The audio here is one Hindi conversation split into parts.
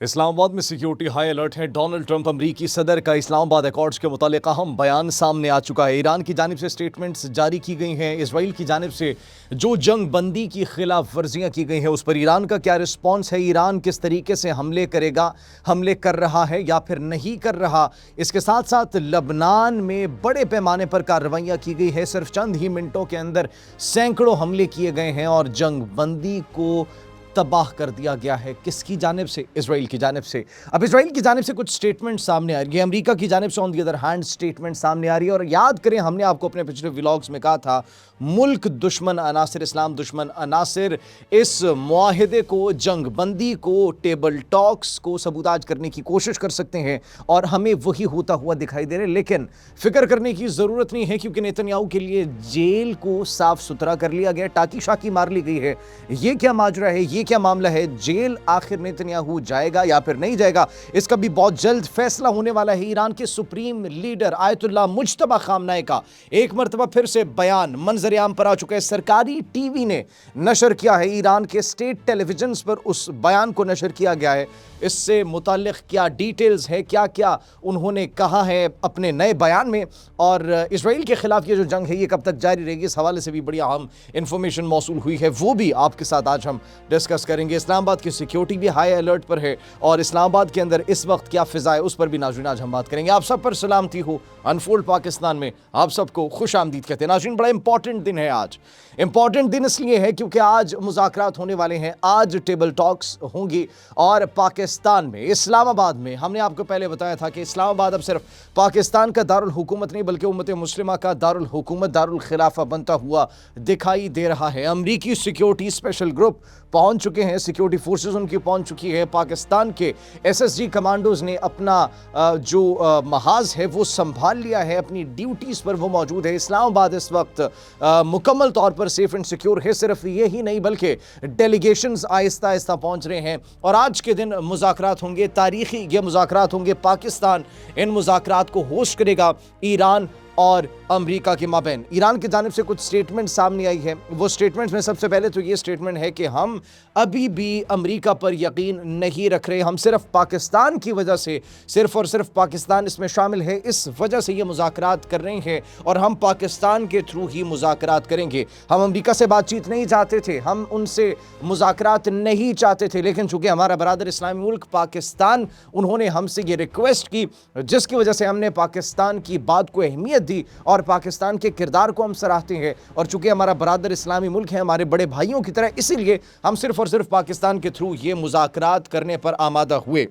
इस्लामाबाद में सिक्योरिटी हाई अलर्ट है। डोनाल्ड ट्रंप अमरीकी सदर का इस्लामाबाद अकॉर्ड्स के मुतालिक अहम बयान सामने आ चुका है। ईरान की जानिब से स्टेटमेंट्स जारी की गई हैं। इसराइल की जानिब से जो जंग बंदी की खिलाफ वर्जियाँ की गई हैं उस पर ईरान का क्या रिस्पॉन्स है, ईरान किस तरीके से हमले करेगा, हमले कर रहा है या फिर नहीं कर रहा। इसके साथ साथ लबनान में बड़े पैमाने पर कार्रवाइयाँ की गई है। सिर्फ चंद ही मिनटों के अंदर सैकड़ों हमले किए गए हैं और जंग बंदी को तबाह कर दिया गया है। किसकी जानिब से? इसराइल की जानिब से। अब इसराइल की जानिब से कुछ स्टेटमेंट सामने आ रही है, अमेरिका की जानिब से on the other hand statement सामने आ रही है। और याद करें, हमने आपको अपने पिछले व्लॉग्स में कहा था, मुल्क दुश्मन अनासिर, इस्लाम दुश्मन अनासिर इस मुआहिदे को, जंग बंदी को, टेबल टॉक्स को सबूताज करने की कोशिश कर सकते हैं और हमें वही होता हुआ दिखाई दे रहा है। लेकिन फिक्र करने की ज़रूरत नहीं है क्योंकि नेतन्याहू के लिए जेल को साफ सुथरा कर लिया गया, टाकी शाकी मार ली गई है। ये क्या माजरा है, ये क्या मामला है? जेल आखिर नेतन्याहू जाएगा या फिर नहीं जाएगा, इसका भी बहुत जल्द फैसला होने वाला है। ईरान के supreme leader Ayatollah Mojtaba Khamenei का एक मरतबा फिर से बयान मंजर-ए-आम पर आ चुका है। सरकारी टीवी ने नशर किया है, ईरान के स्टेट टेलीविजन पर उस बयान को नशर किया गया है। इससे मुताल्लिक क्या डिटेल्स है, क्या क्या उन्होंने कहा है अपने नए बयान में, और इसराइल के खिलाफ ये जो जंग है ये कब तक जारी रहेगी, इस हवाले से भी बड़ी अहम इंफॉर्मेशन मौसूल हुई है, वो भी आपके साथ आज हम डिस्कस करेंगे। इस्लामाबाद की सिक्योरिटी भी हाई अलर्ट पर है और इस्लामाबाद के अंदर इस वक्त क्या फिजा है उस पर भी नाज़रीन आज हम बात करेंगे। आप सब पर सलामती हो, अनफोल्ड पाकिस्तान में आप सबको खुश आमदीद कहते हैं। नाज़रीन, बड़ा इंपॉर्टेंट दिन है आज। इंपॉर्टेंट दिन इसलिए है क्योंकि आज मुज़ाकरात होने वाले हैं, आज टेबल टॉक्स होंगी और पाकिस्तान में, इस्लामाबाद में। हमने आपको पहले बताया था कि इस्लामाबाद अब सिर्फ पाकिस्तान का दारुल हुकूमत नहीं बल्कि उम्मत मुस्लिमा का दारुल हुकूमत, दारुल खिलाफा बनता हुआ दिखाई दे रहा है। अमरीकी सिक्योरिटी स्पेशल ग्रुप पहुंच चुके हैं, सिक्योरिटी फोर्सेस उनकी पहुंच चुकी है। पाकिस्तान के एसएसजी कमांडोज ने अपना जो महाज है वो संभाल लिया है, अपनी ड्यूटीज पर वो मौजूद है। इस्लामाबाद इस वक्त मुकम्मल तौर पर सेफ एंड सिक्योर है। सिर्फ ये ही नहीं बल्कि डेलीगेशंस आहिस्ता आहिस्ता पहुंच रहे हैं और आज के दिन मुज़ाकरात होंगे, तारीखी ये मुज़ाकरात होंगे। पाकिस्तान इन मुज़ाकरात को होस्ट करेगा ईरान और अमेरिका के माबैन। ईरान की जानिब से कुछ स्टेटमेंट सामने आई है। वो स्टेटमेंट्स में सबसे पहले तो ये स्टेटमेंट है कि हम अभी भी अमेरिका पर यकीन नहीं रख रहे, हम सिर्फ पाकिस्तान की वजह से, सिर्फ और सिर्फ पाकिस्तान इसमें शामिल है, इस वजह से ये मुज़ाकरात कर रहे हैं और हम पाकिस्तान के थ्रू ही मुज़ाकरात करेंगे। हम अमेरिका से बातचीत नहीं चाहते थे, हम उनसे मुज़ाकरात नहीं चाहते थे, लेकिन चूंकि हमारा बरादर इस्लामी मुल्क पाकिस्तान, उन्होंने हमसे ये रिक्वेस्ट की जिसकी वजह से हमने पाकिस्तान की बात को अहमियत दी और पाकिस्तान के किरदार को हम सराहते हैं। और चूंकि हमारा बरादर इस्लामी मुल्क है, हमारे बड़े भाइयों की तरह, इसीलिए हम सिर्फ और सिर्फ पाकिस्तान के थ्रू ये मुज़ाकरात करने पर आमादा हुए।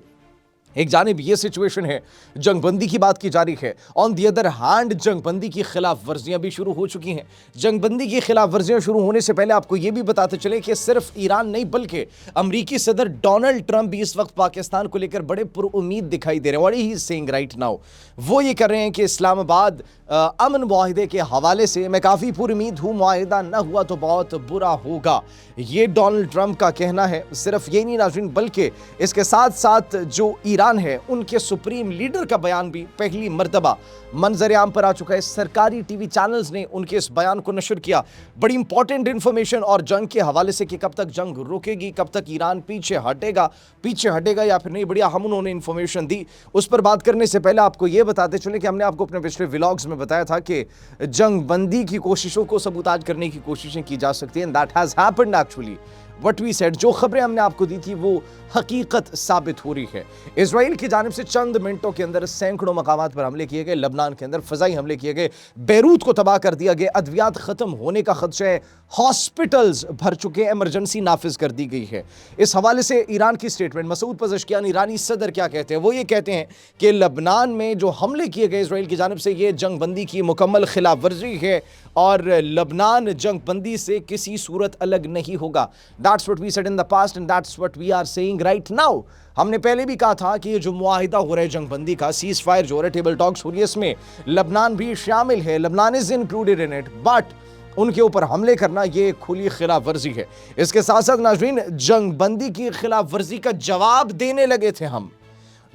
एक जानिब ये सिचुएशन है, जंगबंदी की बात की जा रही है। ऑन दी अदर हैंड जंगबंदी की खिलाफ वर्जियां भी शुरू हो चुकी हैं। जंगबंदी की खिलाफ वर्जियां शुरू होने से पहले आपको ये भी बताते चले कि सिर्फ ईरान नहीं बल्कि अमरीकी सदर डोनाल्ड ट्रंप भी इस वक्त पाकिस्तान को लेकर बड़े पुरुम्मीद दिखाई दे रहे हैं। What he is saying right now, वो ये कर रहे हैं कि इस्लामाबाद अमन मुआहिदे के हवाले से मैं काफ़ी पुरुम्मीद हूँ, मुआहिदा न हुआ तो बहुत बुरा होगा, ये डोनाल्ड ट्रंप का कहना है। सिर्फ ये नहीं नाज़रीन, बल्कि इसके साथ साथ जो ईरान है उनके सुप्रीम लीडर का बयान भी पहली मर्तबा मंजर-ए-आम पर आ चुका है। सरकारी टीवी चैनल्स ने उनके इस बयान को नशर किया। बड़ी इंपॉर्टेंट इंफॉर्मेशन और जंग के हवाले से कि कब तक जंग रुकेगी, कब तक ईरान पीछे हटेगा या फिर नहीं, बढ़िया हम उन्होंने इंफॉर्मेशन दी। उस पर बात करने से पहले आपको ये बताते चले कि हमने आपको अपने पिछले व्लॉग्स में बताया था कि जंग बंदी की कोशिशों को सबूताज करने की कोशिशें की जा सकती हैं। That has happened actually. What we said, जो खबरें हमने आपको दी थी वो हकीकत साबित हो रही है। इसराइल की जानिब से चंद मिनटों के अंदर सैकड़ों मकामात पर हमले किए गए, लबनान के अंदर फजाई हमले किए गए, बेरूत को तबाह कर दिया गया, अद्वियात खत्म होने का खदशा है, हॉस्पिटल्स भर चुके, इमरजेंसी नाफिज कर दी गई है। इस हवाले से ईरान की स्टेटमेंट, मसूद पज़ेश्कियान ईरानी सदर क्या कहते हैं? वो ये कहते हैं कि लबनान में जो हमले किए गए इसराइल की जानिब से, ये जंग बंदी की मुकम्मल खिलाफ वर्जी है और लबनान जंग बंदी से किसी सूरत अलग नहीं होगा। That's what we said in the past and that's what we are saying right now। हमने पहले भी कहा था कि ये जो मुआहिदा हो रहा है जंगबंदी का, सीज फायर जो हो रहा है, टेबल टॉक्स हो रही है, इसमें लबनान भी शामिल है, लबनान is included in it, but उनके ऊपर हमले करना ये खुली खिलाफ वर्जी है। इसके साथ साथ नाज़रीन, जंगबंदी की खिलाफ वर्जी का जवाब देने लगे थे हम।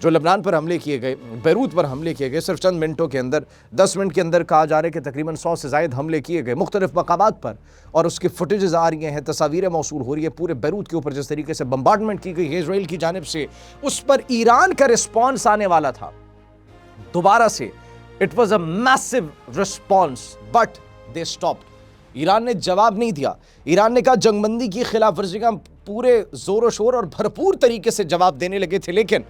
जो लेबनान पर हमले किए गए, बैरूत पर हमले किए गए, सिर्फ चंद मिनटों के अंदर 10 मिनट के अंदर कहा जा रहा है कि तकरीबन 100 से ज़ायद हमले किए गए मुख्तलिफ मकामात पर, और उसकी फुटेजेस आ रही हैं, तस्वीरें मौसूल हो रही है। पूरे बैरूत के ऊपर जिस तरीके से बम्बार्डमेंट की गई है इसराइल की जानिब से, उस पर ईरान का रिस्पॉन्स आने वाला था दोबारा से। It was a massive response but they stopped. Iran ने जवाब नहीं दिया। ईरान ने कहा जंगबंदी की खिलाफ वर्जी का पूरे जोरों शोर और भरपूर तरीके से जवाब देने लगे थे, लेकिन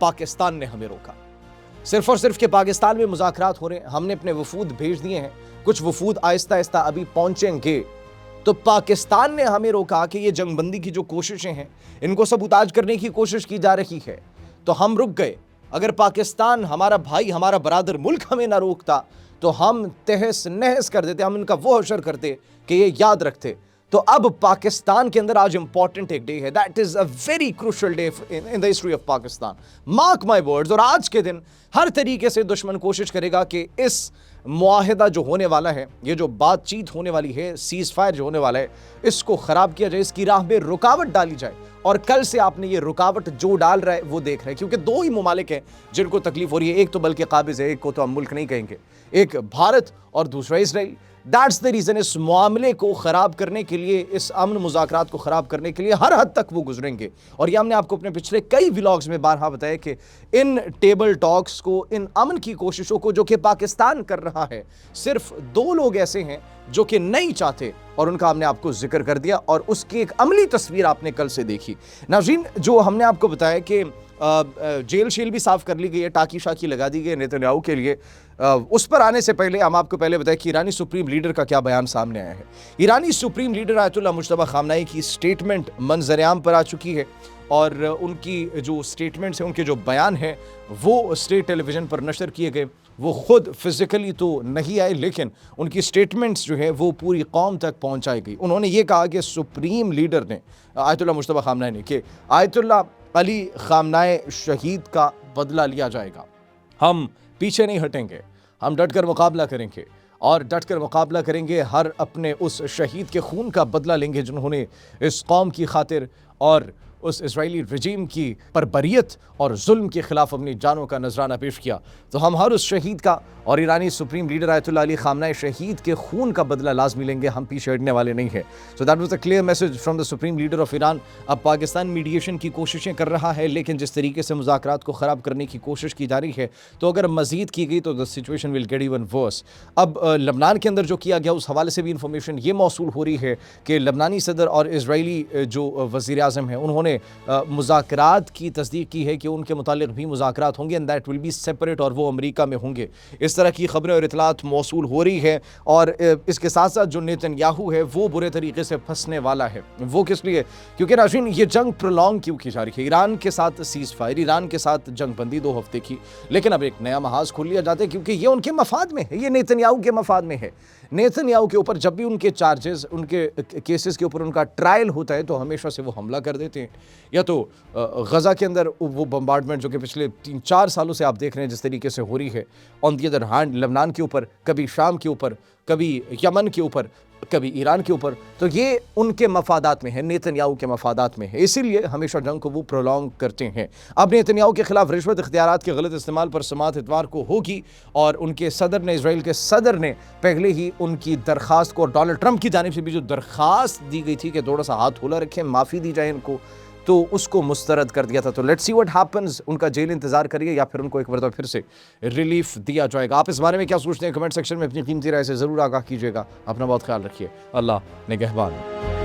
पाकिस्तान ने हमें रोका। सिर्फ और सिर्फ के पाकिस्तान में मुज़ाकरात हो रहे हैं, हमने अपने वफूद भेज दिए हैं, कुछ वफूद आहिस्ता आहिस्ता अभी पहुंचेंगे, तो पाकिस्तान ने हमें रोका कि ये जंगबंदी की जो कोशिशें हैं इनको सबूताज करने की कोशिश की जा रही है, तो हम रुक गए। अगर पाकिस्तान हमारा भाई, हमारा बरादर मुल्क हमें ना रोकता तो हम तहस नहस कर देते, हम इनका वो हशर करते कि ये याद रखते। तो अब पाकिस्तान के अंदर आज इंपॉर्टेंट एक डे है, that is a very crucial day in the history of Pakistan, mark my words. और आज के दिन हर तरीके से दुश्मन कोशिश करेगा कि इस मुआहिदा जो होने वाला है, ये जो बातचीत होने वाली है, सीज फायर जो होने वाला है, इसको खराब किया जाए, इसकी राह में रुकावट डाली जाए। और कल से आपने ये रुकावट जो डाल रहा है वो देख रहे हैं, क्योंकि दो ही ममालिक हैं जिनको तकलीफ हो रही है, एक तो बल्कि काबिज है, एक को तो हम मुल्क नहीं कहेंगे, एक भारत और दूसरा इसराइल। दैट्स द रीज़न इस मामले को ख़राब करने के लिए, इस अमन मुज़ाकरात को ख़राब करने के लिए हर हद तक वो गुजरेंगे। और ये हमने आपको अपने पिछले कई व्लॉग्स में बारहा बताया कि इन टेबल टॉक्स को, इन अमन की कोशिशों को जो कि पाकिस्तान कर रहा है, सिर्फ दो लोग ऐसे हैं जो कि नहीं चाहते, और उनका हमने आपको जिक्र कर दिया और उसकी एक अमली तस्वीर आपने कल से देखी। नाज़रीन, जो हमने आपको बताया कि जेल शेल भी साफ़ कर ली गई है, टाकी शाकी लगा दी गई है नेतन्याहू के लिए, उस पर आने से पहले हम आपको पहले बताएं कि ईरानी सुप्रीम लीडर का क्या बयान सामने आया है। ईरानी supreme leader Ayatollah Mojtaba Khamenei की स्टेटमेंट मंजर-ए-आम पर आ चुकी है, और उनकी जो स्टेटमेंट्स हैं, उनके जो बयान हैं, वो स्टेट टेलीविज़न पर नशर किए गए। वो खुद फिज़िकली तो नहीं आए, लेकिन उनकी स्टेटमेंट्स जो है वो पूरी कौम तक पहुँचाई गई। उन्होंने ये कहा कि सुप्रीम लीडर ने, आयतुल्लाह मुज्तबा खामनाई ने, कि आयतुल्लाह अली खामनाई शहीद का बदला लिया जाएगा, हम पीछे नहीं हटेंगे, हम डटकर मुकाबला करेंगे, और डटकर मुकाबला करेंगे, हर अपने उस शहीद के खून का बदला लेंगे जिन्होंने इस कौम की खातिर और उस इजरायली रजीम की बर्बरियत और जुल्म के खिलाफ अपनी जानों का नजराना पेश किया। तो हम हर उस शहीद का और ईरानी सुप्रीम लीडर आयतुल्लाह अली खामनाई शहीद के खून का बदला लाजमी लेंगे, हम पीछे हटने वाले नहीं हैं। So that was a clear message from the supreme leader of Iran. अब पाकिस्तान मीडिएशन की कोशिशें कर रहा है, लेकिन जिस तरीके से मुज़ाकरात को ख़राब करने की कोशिश की जा रही है, तो अगर मज़ीद की गई तो the situation will get even worse. अब लबनान के अंदर जो किया गया, उस हवाले से भी इंफॉर्मेशन ये मौसूल हो रही है कि लबनानी सदर और इजरायली जो वज़ीर आज़म हैं, उन्होंने मुज़ाकरात की तस्दीक की है कि उनके मुतालिक भी मुज़ाकरात होंगे, and that will be separate, और वो अमेरिका में होंगे। इस तरह की खबरें और इतलात मौसूल हो रही है। और इसके साथ साथ जो नेतन्याहू है वो बुरे तरीके से फंसने वाला है। वो किस लिए? क्योंकि नाज़रीन, ये जंग प्रोलॉन्ग क्यों की जा रही है? ईरान के साथ सीज़ फायर, ईरान के साथ जंग बंदी 2 हफ्ते की, लेकिन अब एक नया महाज खोल लिया जाता है, क्योंकि ये उनके मफाद में है, ये नेतन्याहू के मफाद में है। नेतन्याहू के ऊपर जब भी उनके चार्जेस, उनके केसेस के ऊपर उनका ट्रायल होता है, तो हमेशा से वो हमला कर देते हैं। या तो गज़ा के अंदर वो बम्बार्डमेंट जो कि पिछले 3-4 सालों से आप देख रहे हैं जिस तरीके से हो रही है, on the other hand Lebanon के ऊपर, कभी शाम के ऊपर, कभी यमन के ऊपर, कभी ईरान के ऊपर, तो ये उनके मफादात में है, नेतन्याहू के मफादात में है, इसीलिए हमेशा जंग को वो प्रोलॉन्ग करते हैं। अब नेतन्याहू के खिलाफ रिश्वत इख्तियारात के गलत इस्तेमाल पर समाअत इतवार को होगी, और उनके सदर ने, इसराइल के सदर ने पहले ही उनकी दरख्वास्त को, डोनाल्ड ट्रंप की जानिब से भी जो दरख्वास्त दी गई थी कि थोड़ा सा हाथ होला रखें, माफ़ी दी जाए इनको, तो उसको मुस्तरद कर दिया था। तो लेट्स सी व्हाट हैपेंस, उनका जेल इंतजार करिए या फिर उनको एक बार फिर से रिलीफ दिया जाएगा। आप इस बारे में क्या सोचते हैं? कमेंट सेक्शन में अपनी कीमती राय से ज़रूर आगाह कीजिएगा। अपना बहुत ख्याल रखिए। अल्लाह निगहबान।